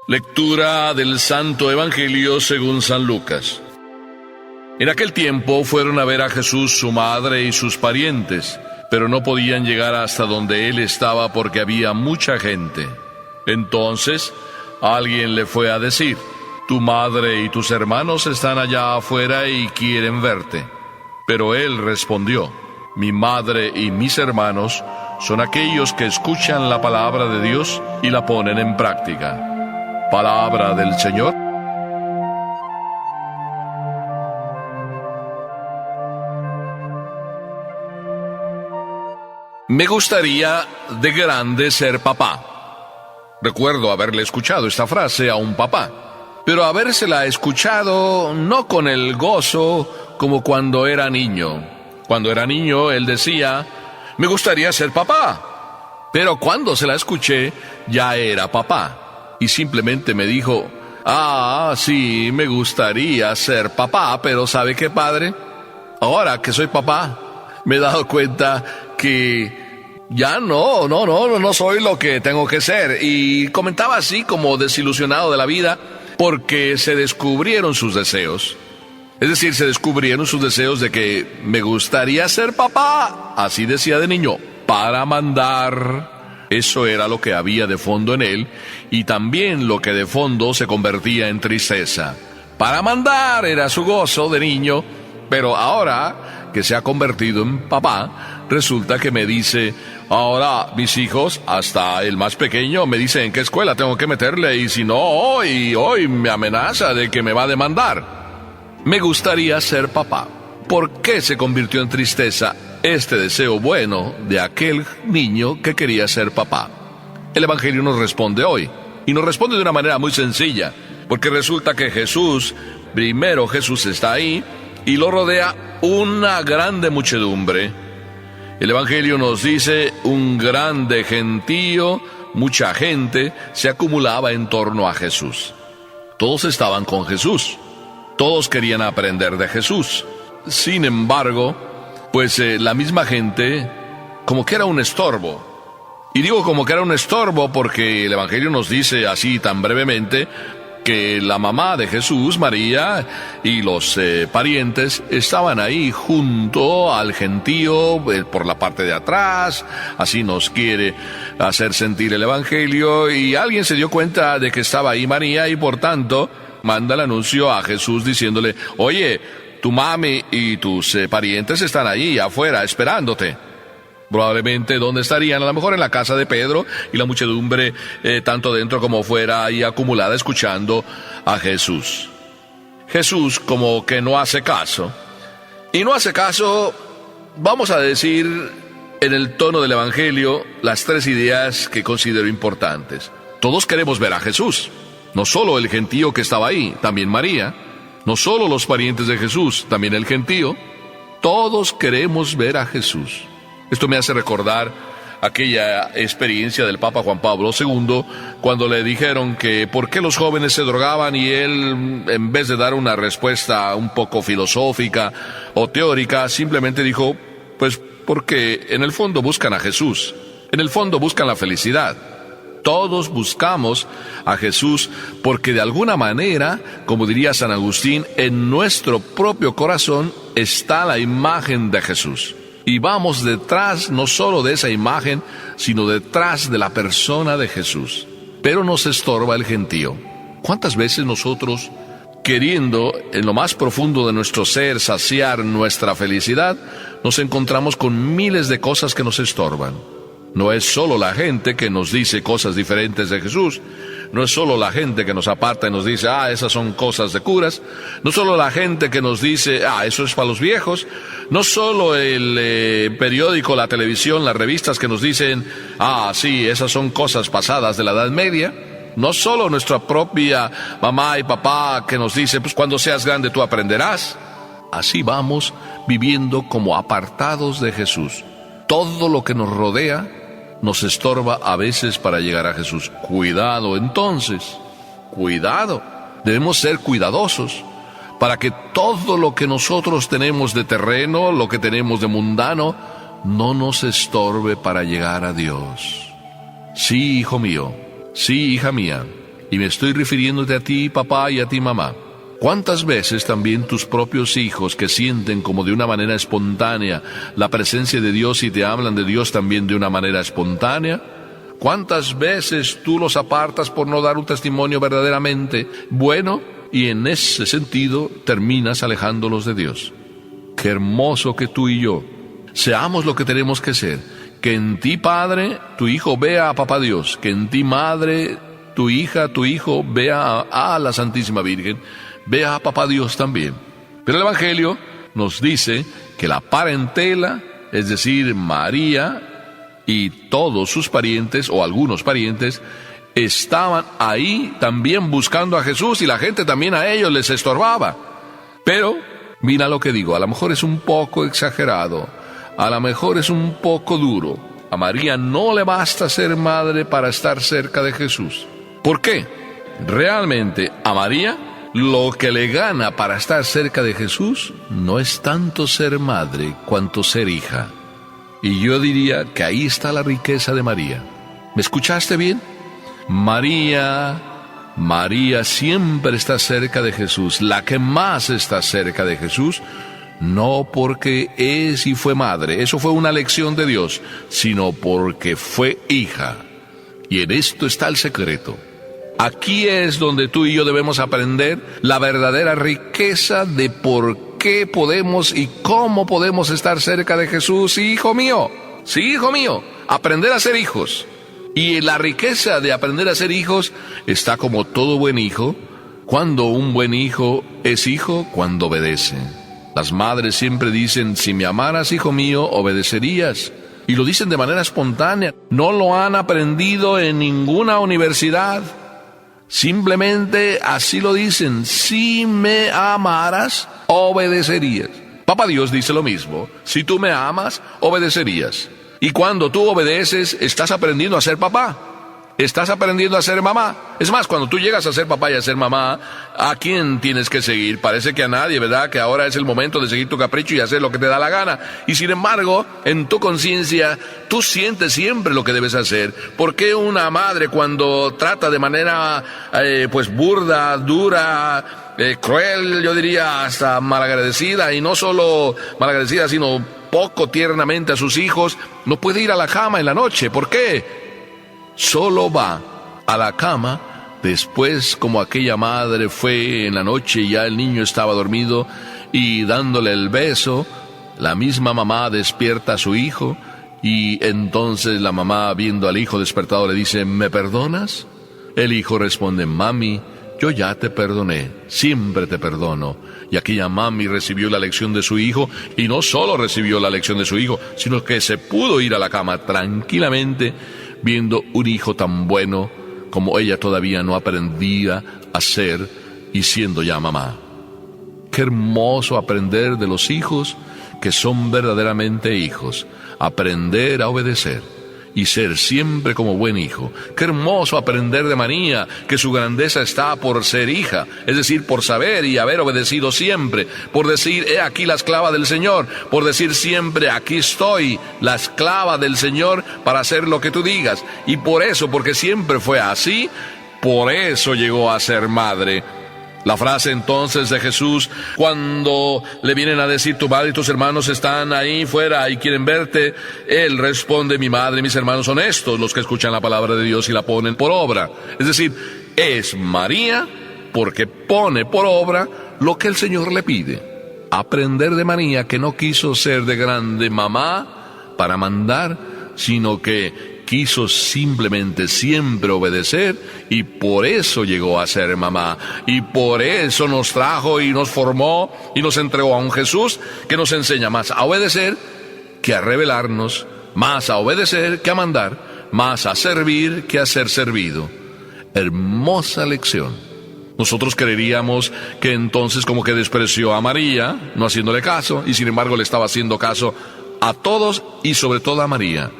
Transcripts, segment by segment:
Lectura del Santo Evangelio según San Lucas. En aquel tiempo fueron a ver a Jesús su madre y sus parientes, pero no podían llegar hasta donde él estaba porque había mucha gente. Entonces alguien le fue a decir: tu madre y tus hermanos están allá afuera y quieren verte. Pero él respondió: mi madre y mis hermanos son aquellos que escuchan la palabra de Dios y la ponen en práctica. Palabra del Señor. Me gustaría de grande ser papá. Recuerdo haberle escuchado esta frase a un papá, pero habérsela escuchado no con el gozo como cuando era niño. Cuando era niño, él decía: me gustaría ser papá. Pero cuando se la escuché, ya era papá. Y simplemente me dijo: sí, me gustaría ser papá, pero ¿sabe qué, padre? Ahora que soy papá, me he dado cuenta que ya no soy lo que tengo que ser. Y comentaba así como desilusionado de la vida porque se descubrieron sus deseos. Es decir, se descubrieron sus deseos de que me gustaría ser papá, así decía de niño, para mandar. Eso era lo que había de fondo en él, y también lo que de fondo se convertía en tristeza. Para mandar era su gozo de niño, pero ahora que se ha convertido en papá, resulta que me dice: ahora mis hijos, hasta el más pequeño, me dice en qué escuela tengo que meterle, y si no, hoy me amenaza de que me va a demandar. Me gustaría ser papá. ¿Por qué se convirtió en tristeza este deseo bueno de aquel niño que quería ser papá? El Evangelio nos responde hoy, y nos responde de una manera muy sencilla, porque resulta que Jesús está ahí, y lo rodea una grande muchedumbre. El Evangelio nos dice: un grande gentío, mucha gente, se acumulaba en torno a Jesús. Todos estaban con Jesús, todos querían aprender de Jesús. Sin embargo, la misma gente como que era un estorbo. Y digo como que era un estorbo porque el Evangelio nos dice así tan brevemente que la mamá de Jesús, María, y los parientes estaban ahí junto al gentío por la parte de atrás. Así nos quiere hacer sentir el Evangelio, y alguien se dio cuenta de que estaba ahí María y por tanto manda el anuncio a Jesús diciéndole: oye, tu mami y tus parientes están ahí afuera esperándote. Probablemente, ¿dónde estarían? A lo mejor en la casa de Pedro, y la muchedumbre, tanto dentro como fuera, ahí acumulada escuchando a Jesús. Jesús como que no hace caso. Y no hace caso, vamos a decir, en el tono del Evangelio, las tres ideas que considero importantes. Todos queremos ver a Jesús. No solo el gentío que estaba ahí, también María. No solo los parientes de Jesús, también el gentío. Todos queremos ver a Jesús. Esto me hace recordar aquella experiencia del Papa Juan Pablo II, cuando le dijeron que por qué los jóvenes se drogaban, y él, en vez de dar una respuesta un poco filosófica o teórica, simplemente dijo: pues porque en el fondo buscan a Jesús, en el fondo buscan la felicidad. Todos buscamos a Jesús porque de alguna manera, como diría San Agustín, en nuestro propio corazón está la imagen de Jesús. Y vamos detrás no solo de esa imagen, sino detrás de la persona de Jesús. Pero nos estorba el gentío. ¿Cuántas veces nosotros, queriendo en lo más profundo de nuestro ser saciar nuestra felicidad, nos encontramos con miles de cosas que nos estorban? No es solo la gente que nos dice cosas diferentes de Jesús. No es solo la gente que nos aparta y nos dice: esas son cosas de curas. No solo la gente que nos dice: eso es para los viejos. No solo el periódico, la televisión, las revistas que nos dicen: sí, esas son cosas pasadas de la Edad Media. No solo nuestra propia mamá y papá que nos dice: pues cuando seas grande tú aprenderás. Así vamos viviendo como apartados de Jesús. Todo lo que nos rodea nos estorba a veces para llegar a Jesús. Cuidado entonces, cuidado. Debemos ser cuidadosos para que todo lo que nosotros tenemos de terreno, lo que tenemos de mundano, no nos estorbe para llegar a Dios. Sí, hijo mío, sí, hija mía, Y me estoy refiriéndote a ti, papá, y a ti, mamá. ¿Cuántas veces también tus propios hijos, que sienten como de una manera espontánea la presencia de Dios y te hablan de Dios también de una manera espontánea? ¿Cuántas veces tú los apartas por no dar un testimonio verdaderamente bueno y en ese sentido terminas alejándolos de Dios? Qué hermoso que tú y yo seamos lo que tenemos que ser. Que en ti, padre, tu hijo vea a papá Dios. Que en ti, madre, tu hija, tu hijo vea a la Santísima Virgen. Vea a papá Dios también. Pero el Evangelio nos dice que la parentela, es decir, María y todos sus parientes, o algunos parientes, estaban ahí también buscando a Jesús, y la gente también a ellos les estorbaba. Pero, mira lo que digo, a lo mejor es un poco exagerado, a lo mejor es un poco duro. A María no le basta ser madre para estar cerca de Jesús. ¿Por qué? Realmente a María lo que le gana para estar cerca de Jesús no es tanto ser madre cuanto ser hija. Y yo diría que ahí está la riqueza de María. ¿Me escuchaste bien? María siempre está cerca de Jesús, la que más está cerca de Jesús, no porque es y fue madre, eso fue una lección de Dios, sino porque fue hija. Y en esto está el secreto. Aquí es donde tú y yo debemos aprender la verdadera riqueza de por qué podemos y cómo podemos estar cerca de Jesús. Sí, hijo mío, aprender a ser hijos. Y la riqueza de aprender a ser hijos está como todo buen hijo, cuando un buen hijo es hijo, cuando obedece. Las madres siempre dicen, si me amaras, hijo mío, obedecerías. Y lo dicen de manera espontánea, no lo han aprendido en ninguna universidad. Simplemente así lo dicen, si me amaras, obedecerías. Papá Dios dice lo mismo, si tú me amas, obedecerías. Y cuando tú obedeces, estás aprendiendo a ser papá, estás aprendiendo a ser mamá. Es más, cuando tú llegas a ser papá y a ser mamá, ¿a quién tienes que seguir? Parece que a nadie, ¿verdad? Que ahora es el momento de seguir tu capricho y hacer lo que te da la gana. Y sin embargo, en tu conciencia, tú sientes siempre lo que debes hacer. ¿Por qué una madre cuando trata de manera, burda, dura, cruel, yo diría hasta malagradecida, y no solo malagradecida, sino poco tiernamente a sus hijos, no puede ir a la cama en la noche? ¿Por qué? Solo va a la cama después, como aquella madre fue en la noche y ya el niño estaba dormido, y dándole el beso, la misma mamá despierta a su hijo, y entonces la mamá, viendo al hijo despertado, le dice, ¿me perdonas? El hijo responde, mami, yo ya te perdoné, siempre te perdono. Y aquella mami recibió la lección de su hijo, y no solo recibió la lección de su hijo, sino que se pudo ir a la cama tranquilamente, viendo un hijo tan bueno como ella todavía no aprendía a ser, y siendo ya mamá. Qué hermoso aprender de los hijos que son verdaderamente hijos, aprender a obedecer y ser siempre como buen hijo. Qué hermoso aprender de María, que su grandeza está por ser hija, es decir, por saber y haber obedecido siempre, por decir, he aquí la esclava del Señor, por decir siempre, aquí estoy, la esclava del Señor, para hacer lo que tú digas. Y por eso, porque siempre fue así, por eso llegó a ser madre. La frase entonces de Jesús, cuando le vienen a decir, tu madre y tus hermanos están ahí fuera y quieren verte, Él responde, mi madre y mis hermanos son estos, los que escuchan la palabra de Dios y la ponen por obra. Es decir, es María porque pone por obra lo que el Señor le pide. Aprender de María, que no quiso ser de grande mamá para mandar, sino que quiso simplemente siempre obedecer, y por eso llegó a ser mamá, y por eso nos trajo y nos formó y nos entregó a un Jesús que nos enseña más a obedecer que a rebelarnos, más a obedecer que a mandar, más a servir que a ser servido. Hermosa lección. Nosotros creeríamos que entonces como que despreció a María, no haciéndole caso, y sin embargo le estaba haciendo caso a todos y sobre todo a María,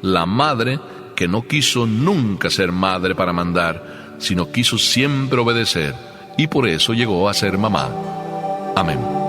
la madre que no quiso nunca ser madre para mandar, sino quiso siempre obedecer, y por eso llegó a ser mamá. Amén.